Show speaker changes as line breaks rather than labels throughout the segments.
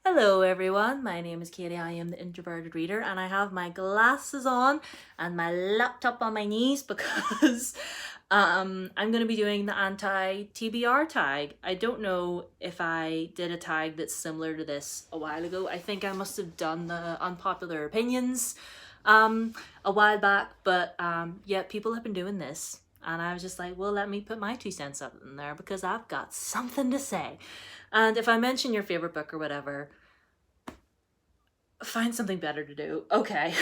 Hello everyone, my name is Katie, I am the Introverted Reader, and I have my glasses on and my laptop on my knees because I'm going to be doing the Anti-TBR tag. I don't know if I did a tag that's similar to this a while ago. I think I must have done the unpopular opinions a while back, but yeah, people have been doing this. And I was just like, well, let me put my 2 cents up in there because I've got something to say. And if I mention your favorite book or whatever, find something better to do. Okay.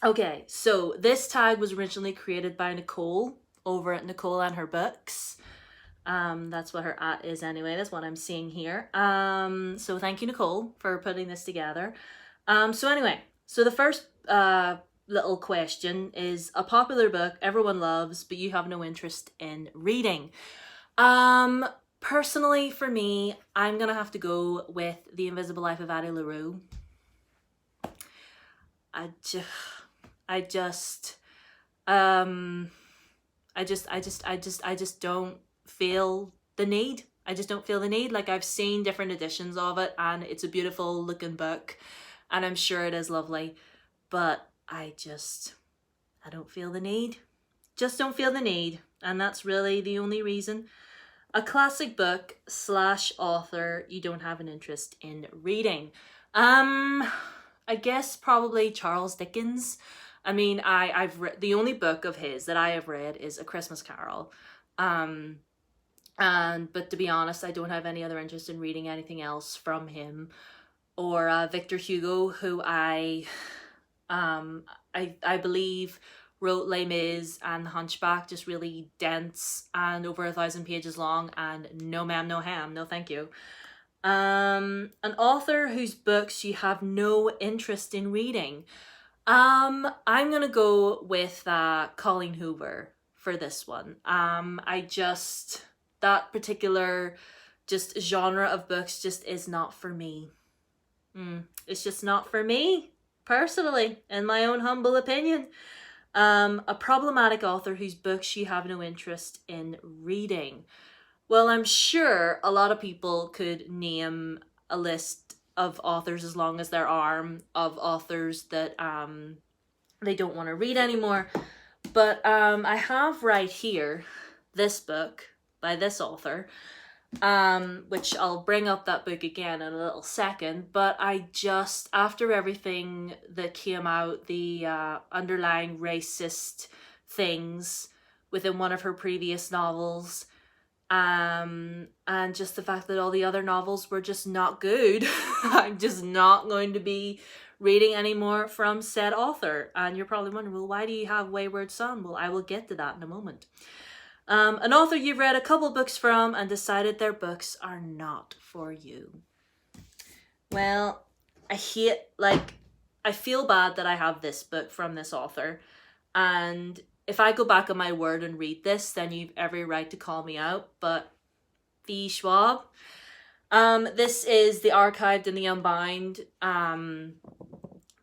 Okay, so this tag was originally created by Nicole over at Nicole and Her Books. That's what her @ is anyway. That's what I'm seeing here. So thank you, Nicole, for putting this together. So anyway, so the first little question is a popular book everyone loves, but you have no interest in reading. Personally, for me, I'm gonna have to go with The Invisible Life of Addie LaRue. I just don't feel the need. I just don't feel the need. Like, I've seen different editions of it and it's a beautiful looking book and I'm sure it is lovely, but I don't feel the need. Just don't feel the need, and that's really the only reason. A classic book / author you don't have an interest in reading. I guess probably Charles Dickens. I mean, I've read the only book of his that I have read is A Christmas Carol. But to be honest, I don't have any other interest in reading anything else from him. Or Victor Hugo, who I believe wrote Les Mis and The Hunchback, just really dense and over 1,000 pages long, and no ma'am, no ham, no thank you. An author whose books you have no interest in reading. I'm gonna go with Colleen Hoover for this one. That particular just genre of books just is not for me. It's just not for me, personally, in my own humble opinion. A problematic author whose books you have no interest in reading. Well, I'm sure a lot of people could name a list of authors as long as their arm of authors that they don't want to read anymore. But I have right here this book by this author, which I'll bring up that book again in a little second, but after everything that came out, the underlying racist things within one of her previous novels, and just the fact that all the other novels were just not good, I'm just not going to be reading anymore from said author. And you're probably wondering, well, why do you have Wayward Son? Well, I will get to that in a moment. An author you've read a couple books from and decided their books are not for you. Well, I feel bad that I have this book from this author, and if I go back on my word and read this, then you've every right to call me out, but V. Schwab. This is the Archived and the Unbound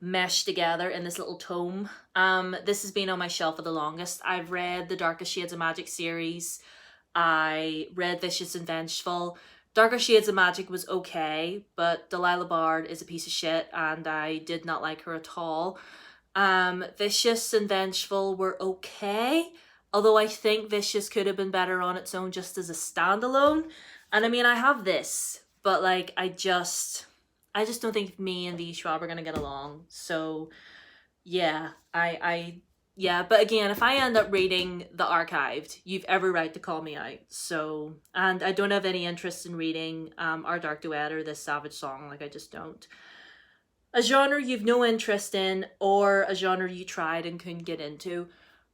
meshed together in this little tome. This has been on my shelf for the longest. I've read the Darkest Shades of Magic series. I read Vicious and Vengeful. Darker Shades of Magic was okay, but Delilah Bard is a piece of shit and I did not like her at all. Vicious and Vengeful were okay, although I think Vicious could have been better on its own just as a standalone. And I mean, I have this, but like, I just don't think me and V. Schwab are gonna get along. So yeah, yeah, but again, if I end up reading the Archived, you've every right to call me out. So, and I don't have any interest in reading Our Dark Duet or This Savage Song, like I just don't. A genre you've no interest in, or a genre you tried and couldn't get into.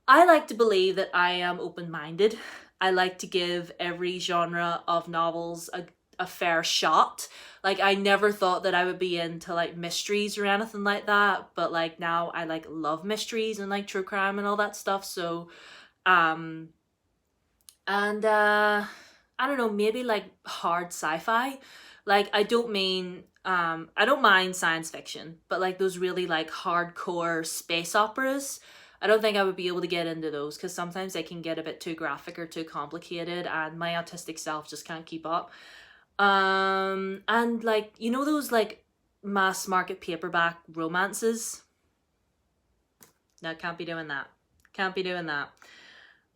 I like to believe that I am open-minded. I like to give every genre of novels a fair shot. Like, I never thought that I would be into like mysteries or anything like that, but like now I like love mysteries and like true crime and all that stuff. So I don't know, maybe like hard sci-fi. Like, I don't mind science fiction, but like those really like hardcore space operas, I don't think I would be able to get into those because sometimes they can get a bit too graphic or too complicated and my autistic self just can't keep up. And like, you know those like mass market paperback romances? No, can't be doing that. Can't be doing that.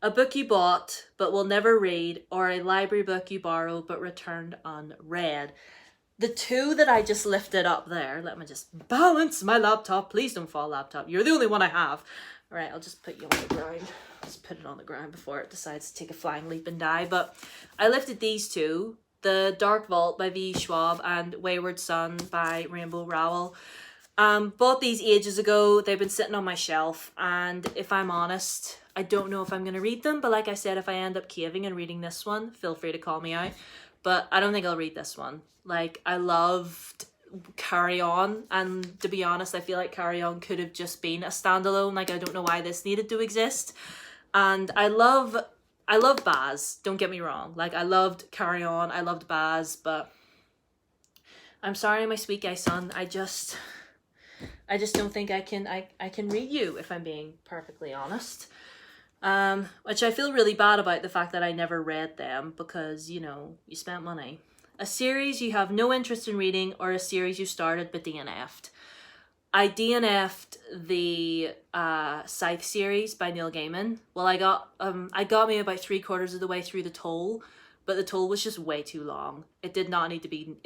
A book you bought but will never read, or a library book you borrowed but returned unread. The two that I just lifted up there, let me just balance my laptop. Please don't fall, laptop. You're the only one I have. All right, I'll just put you on the ground. Just put it on the ground before it decides to take a flying leap and die. But I lifted these two, The Dark Vault by V. Schwab and Wayward Son by Rainbow Rowell. Bought these ages ago. They've been sitting on my shelf, and if I'm honest, I don't know if I'm going to read them. But like I said, if I end up caving and reading this one, feel free to call me out. But I don't think I'll read this one. Like, I loved Carry On, and to be honest, I feel like Carry On could have just been a standalone. Like, I don't know why this needed to exist. And I love Baz, don't get me wrong. Like, I loved Carry On, I loved Baz, but I'm sorry, my sweet guy son, I just don't think I can read you, if I'm being perfectly honest. Which I feel really bad about, the fact that I never read them, because, you know, you spent money. A series you have no interest in reading, or a series you started but DNF'd. I DNF'd the Scythe series by Neil Gaiman. Well, I got me about 3/4 of the way through the toll, but the toll was just way too long. It did not need to be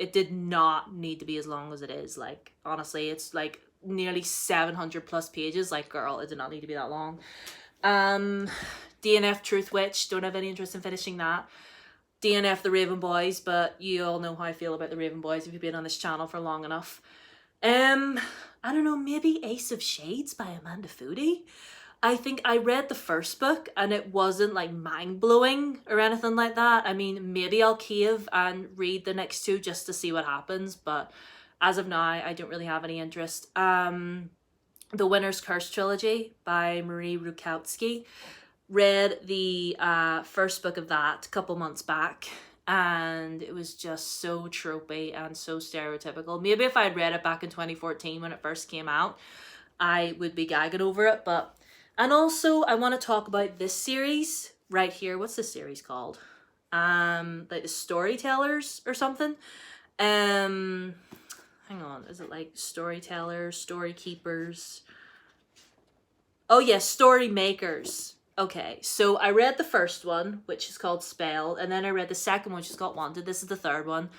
as long as it is. Like, honestly, it's like nearly 700 plus pages. Like, girl, it did not need to be that long. DNF Truth Witch, don't have any interest in finishing that. DNF The Raven Boys, but you all know how I feel about The Raven Boys if you've been on this channel for long enough. I don't know, maybe Ace of Shades by Amanda Foody. I think I read the first book and it wasn't like mind-blowing or anything like that. I mean, maybe I'll cave and read the next two just to see what happens, but as of now, I don't really have any interest. The Winter's Curse trilogy by Marie Rukowski. Read the first book of that a couple months back, and it was just so tropey and so stereotypical. Maybe if I had read it back in 2014 when it first came out, I would be gagging over it. But, and also I want to talk about this series right here. What's this series called? Like the Storytellers or something. Hang on, is it like Storytellers, Story Keepers? Oh yes, Story Makers. Okay, so I read the first one, which is called Spell, and then I read the second one, which is called Wanted. This is the third one.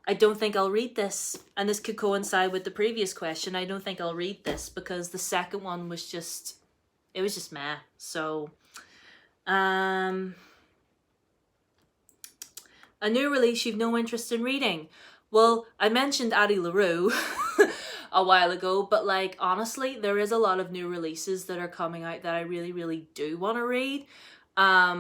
I don't think I'll read this, and this could coincide with the previous question. I don't think I'll read this because the second one was just, it was just meh. So, a new release you've no interest in reading. Well, I mentioned Addie LaRue a while ago, but like, honestly, there is a lot of new releases that are coming out that I really, really do want to read. I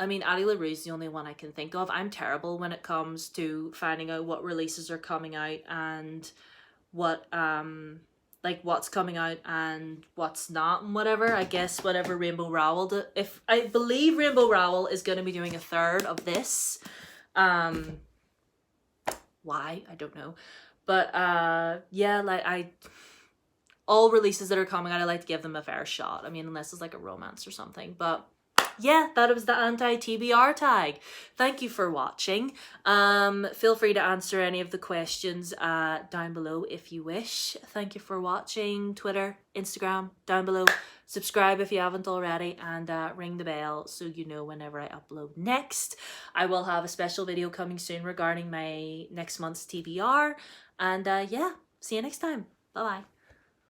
mean, Addie LaRue is the only one I can think of. I'm terrible when it comes to finding out what releases are coming out and what, like what's coming out and what's not and whatever. I guess whatever Rainbow Rowell, if I believe Rainbow Rowell is going to be doing a third of this. Why? I don't know. But yeah, like all releases that are coming out, I like to give them a fair shot. I mean, unless it's like a romance or something. But yeah, that was the Anti-TBR tag. Thank you for watching. Feel free to answer any of the questions down below if you wish. Thank you for watching. Twitter, Instagram, down below. Subscribe if you haven't already, and ring the bell so you know whenever I upload next. I will have a special video coming soon regarding my next month's TBR. And yeah, see you next time. Bye-bye.